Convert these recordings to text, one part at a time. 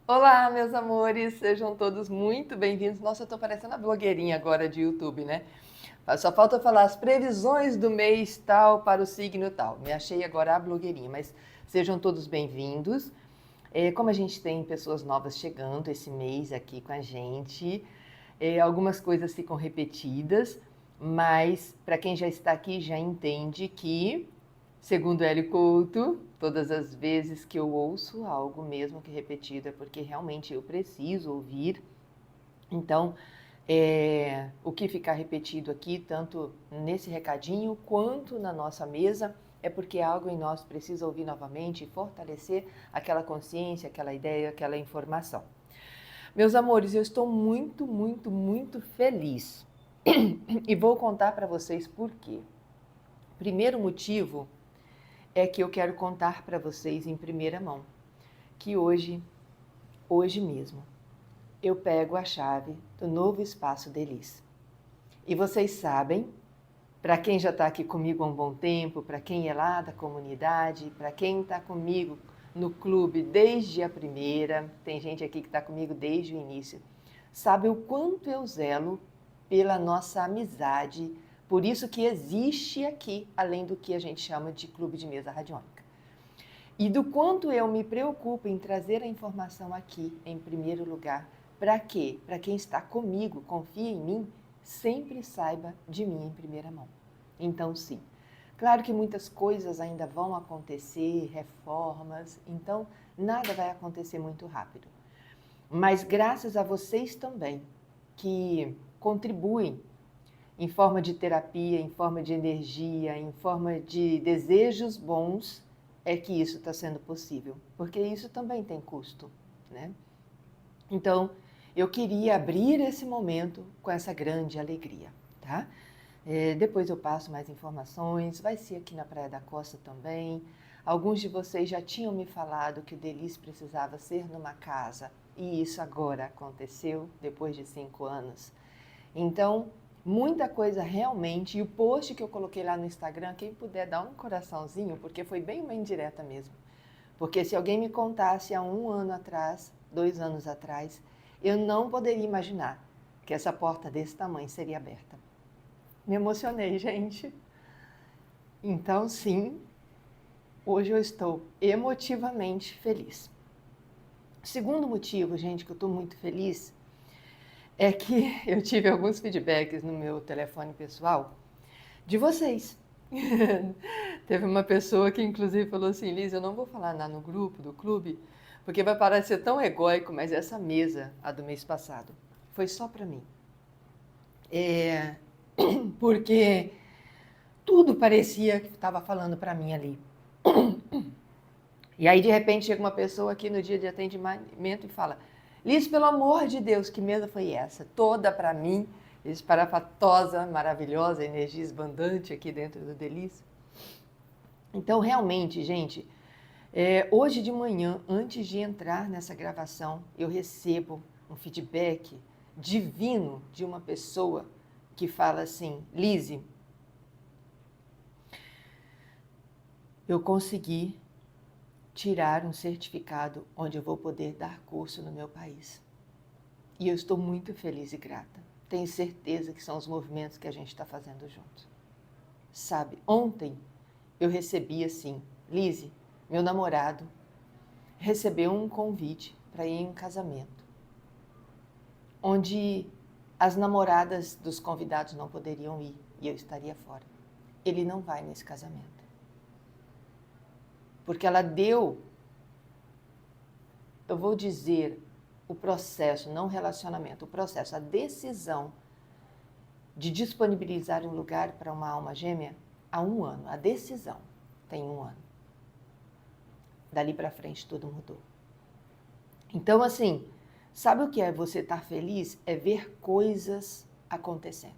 Olá, meus amores, sejam todos muito bem-vindos. Nossa, eu tô parecendo a blogueirinha agora de YouTube, né? Só falta eu falar as previsões do mês tal para o signo tal. Me achei agora a blogueirinha, mas sejam todos bem-vindos. Como a gente tem pessoas novas chegando esse mês aqui com a gente, algumas coisas ficam repetidas, mas para quem já está aqui já entende que, segundo Hélio Couto, todas as vezes que eu ouço algo, mesmo que repetido, é porque realmente eu preciso ouvir. Então, o que ficar repetido aqui, tanto nesse recadinho quanto na nossa mesa, é porque algo em nós precisa ouvir novamente e fortalecer aquela consciência, aquela ideia, aquela informação. Meus amores, eu estou muito, muito, muito feliz e vou contar para vocês por quê. Primeiro motivo é que eu quero contar para vocês em primeira mão que hoje mesmo, eu pego a chave do novo espaço Delis. E vocês sabem, para quem já está aqui comigo há um bom tempo, para quem é lá da comunidade, para quem está comigo no clube desde a primeira, tem gente aqui que está comigo desde o início, sabe o quanto eu zelo pela nossa amizade, por isso que existe aqui, além do que a gente chama de clube de mesa radiônica. E do quanto eu me preocupo em trazer a informação aqui em primeiro lugar, para quê? Para quem está comigo, confia em mim, sempre saiba de mim em primeira mão. Então, sim. Claro que muitas coisas ainda vão acontecer, reformas, então nada vai acontecer muito rápido. Mas graças a vocês também, que contribuem em forma de terapia, em forma de energia, em forma de desejos bons, é que isso está sendo possível, porque isso também tem custo, né? Então, eu queria abrir esse momento com essa grande alegria, tá? Depois eu passo mais informações, vai ser aqui na Praia da Costa também. Alguns de vocês já tinham me falado que o Delis precisava ser numa casa, e isso agora aconteceu, depois de 5 anos. Então, muita coisa realmente, e o post que eu coloquei lá no Instagram, quem puder dar um coraçãozinho, porque foi bem uma indireta mesmo. Porque se alguém me contasse há 1 ano atrás, 2 anos atrás, eu não poderia imaginar que essa porta desse tamanho seria aberta. Me emocionei, gente. Então, sim, hoje eu estou emotivamente feliz. Segundo motivo, gente, que eu estou muito feliz é que eu tive alguns feedbacks no meu telefone pessoal de vocês. Teve uma pessoa que inclusive falou assim, Liz, eu não vou falar lá no grupo do clube, porque vai parecer tão egóico, mas essa mesa, a do mês passado, foi só para mim. Porque tudo parecia que estava falando para mim ali. E aí, de repente, chega uma pessoa aqui no dia de atendimento e fala, Liz, pelo amor de Deus, que mesa foi essa? Toda para mim, esparafatosa, maravilhosa, energia esbandante aqui dentro do Delícia. Então, realmente, gente, hoje de manhã, antes de entrar nessa gravação, eu recebo um feedback divino de uma pessoa que fala assim, Lise, eu consegui tirar um certificado onde eu vou poder dar curso no meu país. E eu estou muito feliz e grata. Tenho certeza que são os movimentos que a gente está fazendo junto. Sabe, ontem eu recebi assim, Lise, meu namorado recebeu um convite para ir em um casamento, onde as namoradas dos convidados não poderiam ir e eu estaria fora. Ele não vai nesse casamento. Porque ela deu, eu vou dizer, o processo, não relacionamento, o processo, a decisão de disponibilizar um lugar para uma alma gêmea há 1 ano. A decisão tem 1 ano. Dali para frente tudo mudou. Então, assim, sabe o que é você estar feliz? É ver coisas acontecendo.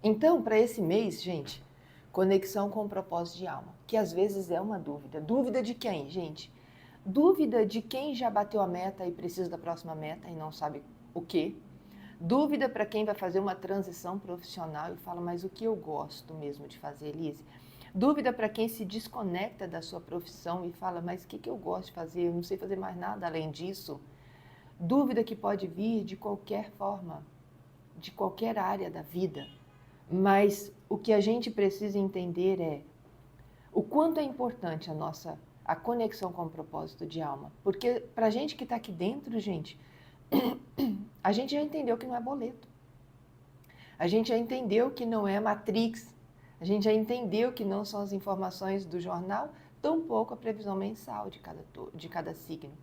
Então, para esse mês, gente, conexão com o propósito de alma, que às vezes é uma dúvida. Dúvida de quem, gente? Dúvida de quem já bateu a meta e precisa da próxima meta e não sabe o quê. Dúvida para quem vai fazer uma transição profissional e fala, mas o que eu gosto mesmo de fazer, Elise? Dúvida para quem se desconecta da sua profissão e fala, mas o que eu gosto de fazer? Eu não sei fazer mais nada além disso. Dúvida que pode vir de qualquer forma, de qualquer área da vida. Mas o que a gente precisa entender é o quanto é importante a conexão com o propósito de alma. Porque pra gente que está aqui dentro, gente, a gente já entendeu que não é boleto. A gente já entendeu que não é Matrix. A gente já entendeu que não são as informações do jornal, tampouco a previsão mensal de cada signo.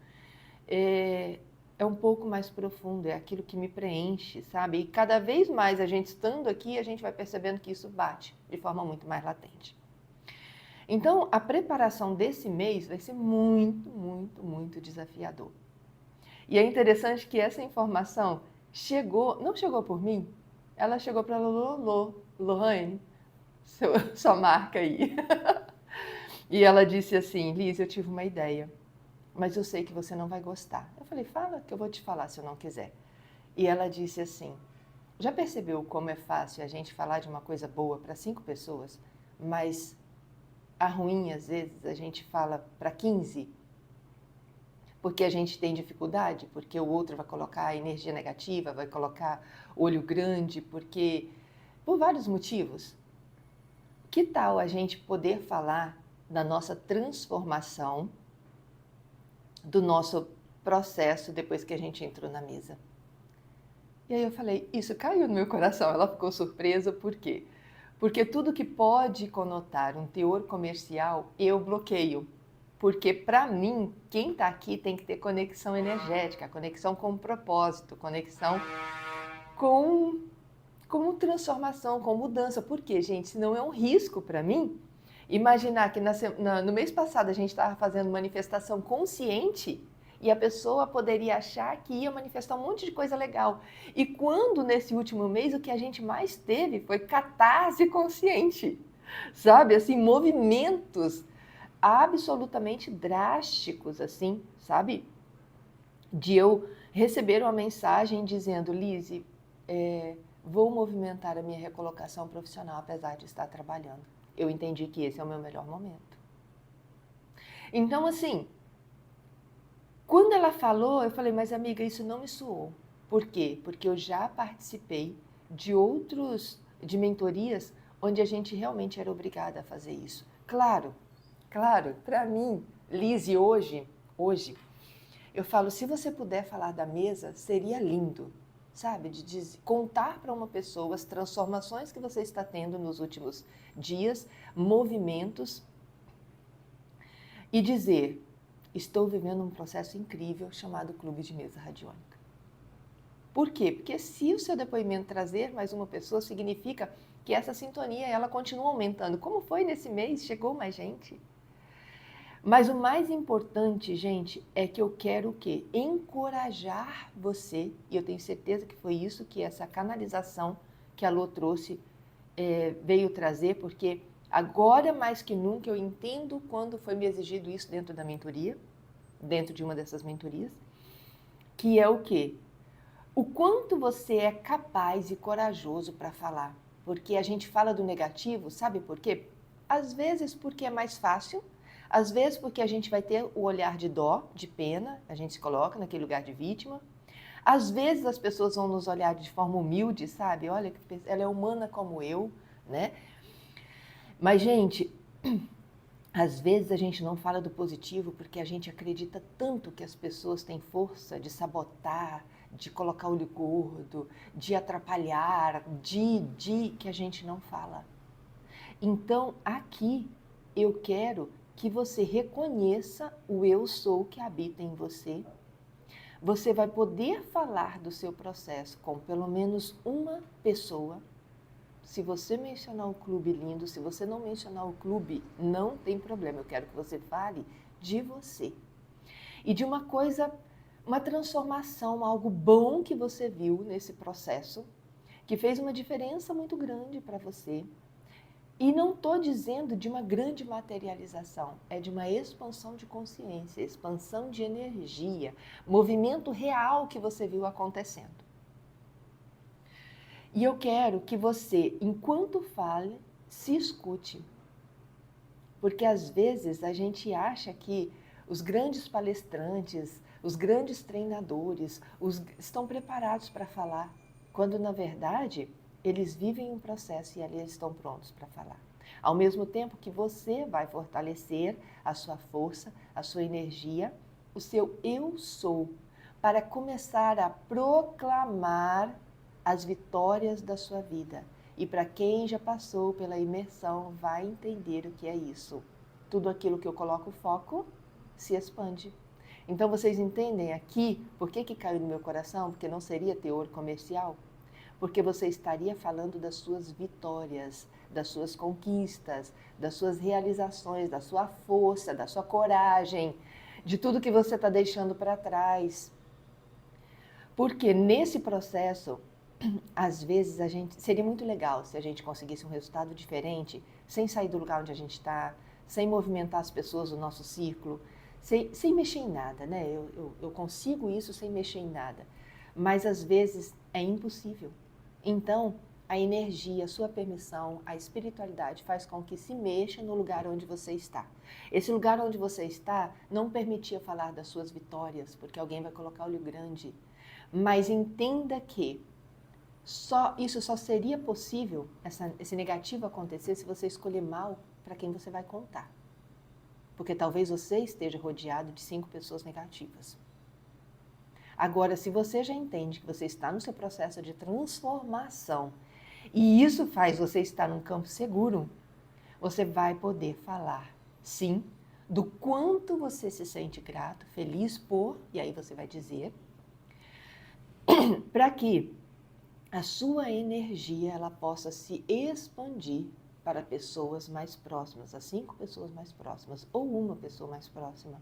É um pouco mais profundo, é aquilo que me preenche, sabe? E cada vez mais a gente estando aqui, a gente vai percebendo que isso bate de forma muito mais latente. Então, a preparação desse mês vai ser muito, muito, muito desafiador. E é interessante que essa informação não chegou por mim, ela chegou para a Lohane, sua marca aí. E ela disse assim, Liz, eu tive uma ideia, mas eu sei que você não vai gostar. Eu falei, fala que eu vou te falar se eu não quiser. E ela disse assim, já percebeu como é fácil a gente falar de uma coisa boa para 5 pessoas, mas a ruim, às vezes, a gente fala para 15? Porque a gente tem dificuldade, porque o outro vai colocar energia negativa, vai colocar olho grande, porque por vários motivos. Que tal a gente poder falar da nossa transformação, do nosso processo depois que a gente entrou na mesa? E aí eu falei, isso caiu no meu coração. Ela ficou surpresa, por quê? Porque tudo que pode conotar um teor comercial, eu bloqueio. Porque, para mim, quem está aqui tem que ter conexão energética, conexão com o propósito, conexão com transformação, com mudança. Por quê, gente? Senão é um risco para mim imaginar que no mês passado a gente estava fazendo manifestação consciente e a pessoa poderia achar que ia manifestar um monte de coisa legal. E quando, nesse último mês, o que a gente mais teve foi catarse consciente, sabe? Assim, movimentos absolutamente drásticos, assim, sabe? De eu receber uma mensagem dizendo, Liz, vou movimentar a minha recolocação profissional, apesar de estar trabalhando. Eu entendi que esse é o meu melhor momento. Então, assim, quando ela falou, eu falei, mas amiga, isso não me soou. Por quê? Porque eu já participei de mentorias onde a gente realmente era obrigada a fazer isso. Claro, para mim, Liz, hoje, eu falo, se você puder falar da mesa, seria lindo, sabe? De contar para uma pessoa as transformações que você está tendo nos últimos dias, movimentos, e dizer, estou vivendo um processo incrível chamado Clube de Mesa Radiônica. Por quê? Porque se o seu depoimento trazer mais uma pessoa, significa que essa sintonia ela continua aumentando. Como foi nesse mês? Chegou mais gente. Mas o mais importante, gente, é que eu quero o quê? Encorajar você, e eu tenho certeza que foi isso que essa canalização que a Lô trouxe veio trazer, porque agora mais que nunca eu entendo quando foi me exigido isso dentro da mentoria, dentro de uma dessas mentorias, que é o quê? O quanto você é capaz e corajoso para falar. Porque a gente fala do negativo, sabe por quê? Às vezes porque é mais fácil, às vezes porque a gente vai ter o olhar de dó, de pena, a gente se coloca naquele lugar de vítima. Às vezes as pessoas vão nos olhar de forma humilde, sabe? Olha, ela é humana como eu, né? Mas, gente, às vezes a gente não fala do positivo porque a gente acredita tanto que as pessoas têm força de sabotar, de colocar olho gordo, de atrapalhar, que a gente não fala. Então, aqui eu quero que você reconheça o eu sou que habita em você. Você vai poder falar do seu processo com pelo menos uma pessoa. Se você mencionar o clube, lindo. Se você não mencionar o clube, não tem problema. Eu quero que você fale de você. E de uma coisa, uma transformação, algo bom que você viu nesse processo, que fez uma diferença muito grande para você. E não estou dizendo de uma grande materialização, é de uma expansão de consciência, expansão de energia, movimento real que você viu acontecendo. E eu quero que você, enquanto fale, se escute. Porque às vezes a gente acha que os grandes palestrantes Os grandes treinadores estão preparados para falar, quando na verdade eles vivem um processo e ali eles estão prontos para falar. Ao mesmo tempo que você vai fortalecer a sua força, a sua energia, o seu eu sou, para começar a proclamar as vitórias da sua vida. E para quem já passou pela imersão vai entender o que é isso. Tudo aquilo que eu coloco foco se expande. Então vocês entendem aqui por que caiu no meu coração? Porque não seria teor comercial? Porque você estaria falando das suas vitórias, das suas conquistas, das suas realizações, da sua força, da sua coragem, de tudo que você está deixando para trás. Porque nesse processo, às vezes seria muito legal se a gente conseguisse um resultado diferente, sem sair do lugar onde a gente está, sem movimentar as pessoas do nosso círculo, sem mexer em nada, né? Eu consigo isso sem mexer em nada, mas às vezes é impossível. Então, a energia, a sua permissão, a espiritualidade faz com que se mexa no lugar onde você está. Esse lugar onde você está não permitia falar das suas vitórias, porque alguém vai colocar olho grande. Mas entenda que isso só seria possível, esse negativo acontecer, se você escolher mal para quem você vai contar. Porque talvez você esteja rodeado de 5 pessoas negativas. Agora, se você já entende que você está no seu processo de transformação e isso faz você estar num campo seguro, você vai poder falar, sim, do quanto você se sente grato, feliz por, e aí você vai dizer, para que a sua energia ela possa se expandir para pessoas mais próximas, as 5 pessoas mais próximas ou uma pessoa mais próxima,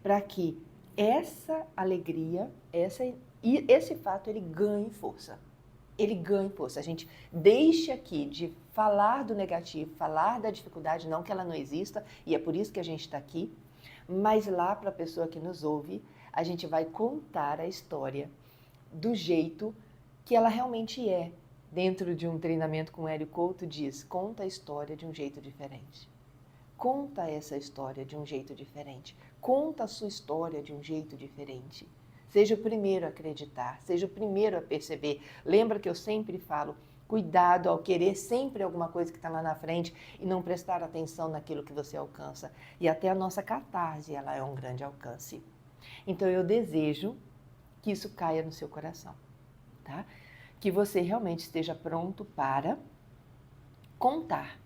para que essa alegria, esse fato, ele ganhe força. Ele ganhe força. A gente deixa aqui de falar do negativo, falar da dificuldade, não que ela não exista, e é por isso que a gente está aqui, mas lá para a pessoa que nos ouve, a gente vai contar a história do jeito que ela realmente é. Dentro de um treinamento com o Hélio Couto diz, conta a história de um jeito diferente. Conta essa história de um jeito diferente. Conta a sua história de um jeito diferente. Seja o primeiro a acreditar, seja o primeiro a perceber. Lembra que eu sempre falo, cuidado ao querer sempre alguma coisa que está lá na frente e não prestar atenção naquilo que você alcança. E até a nossa catarse, ela é um grande alcance. Então eu desejo que isso caia no seu coração, tá? Que você realmente esteja pronto para contar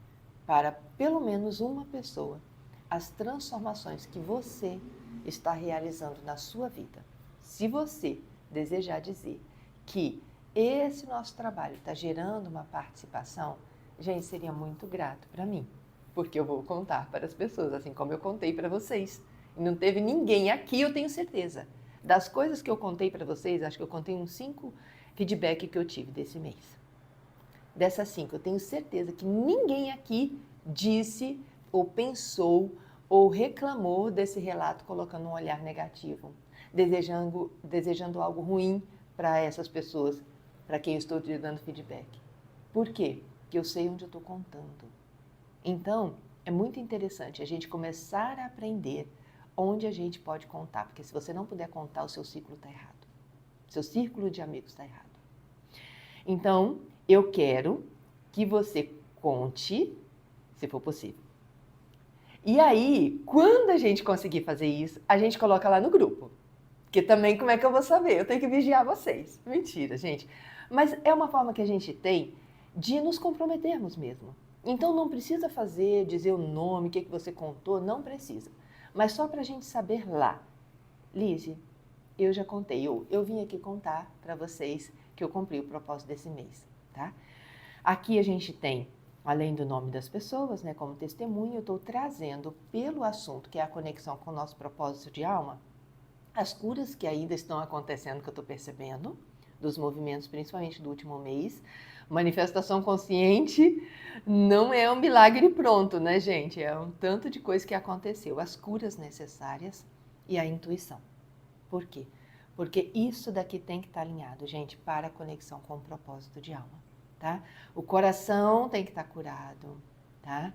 para pelo menos uma pessoa as transformações que você está realizando na sua vida. Se você desejar dizer que esse nosso trabalho está gerando uma participação, gente, seria muito grato para mim, porque eu vou contar para as pessoas, assim como eu contei para vocês. E não teve ninguém aqui, eu tenho certeza. Das coisas que eu contei para vocês, acho que eu contei uns 5 feedback que eu tive desse mês. Dessas 5, eu tenho certeza que ninguém aqui disse ou pensou ou reclamou desse relato colocando um olhar negativo, desejando algo ruim para essas pessoas, para quem eu estou te dando feedback. Por quê? Porque eu sei onde eu estou contando. Então, é muito interessante a gente começar a aprender onde a gente pode contar, porque se você não puder contar, o seu ciclo está errado. Seu círculo de amigos está errado. Então, eu quero que você conte, se for possível. E aí, quando a gente conseguir fazer isso, a gente coloca lá no grupo. Porque também, como é que eu vou saber? Eu tenho que vigiar vocês. Mentira, gente. Mas é uma forma que a gente tem de nos comprometermos mesmo. Então, não precisa dizer o nome, o que você contou, não precisa. Mas só para a gente saber lá. Lise, eu já contei, eu vim aqui contar para vocês que eu cumpri o propósito desse mês, tá? Aqui a gente tem, além do nome das pessoas, né, como testemunho, eu estou trazendo pelo assunto que é a conexão com o nosso propósito de alma, as curas que ainda estão acontecendo, que eu estou percebendo, dos movimentos, principalmente do último mês. Manifestação consciente não é um milagre pronto, né, gente? É um tanto de coisa que aconteceu, as curas necessárias e a intuição. Por quê? Porque isso daqui tem que estar alinhado, gente, para a conexão com o propósito de alma, tá? O coração tem que estar curado, tá?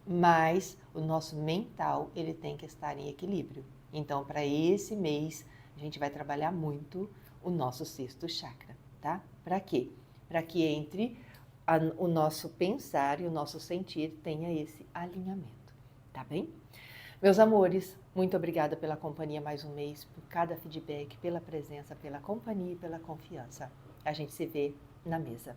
Mas o nosso mental, ele tem que estar em equilíbrio. Então, para esse mês, A gente vai trabalhar muito o nosso sexto chakra, tá? Para quê? Para que entre o nosso pensar e o nosso sentir tenha esse alinhamento, tá bem? Meus amores, muito obrigada pela companhia mais um mês, por cada feedback, pela presença, pela companhia e pela confiança. A gente se vê na mesa.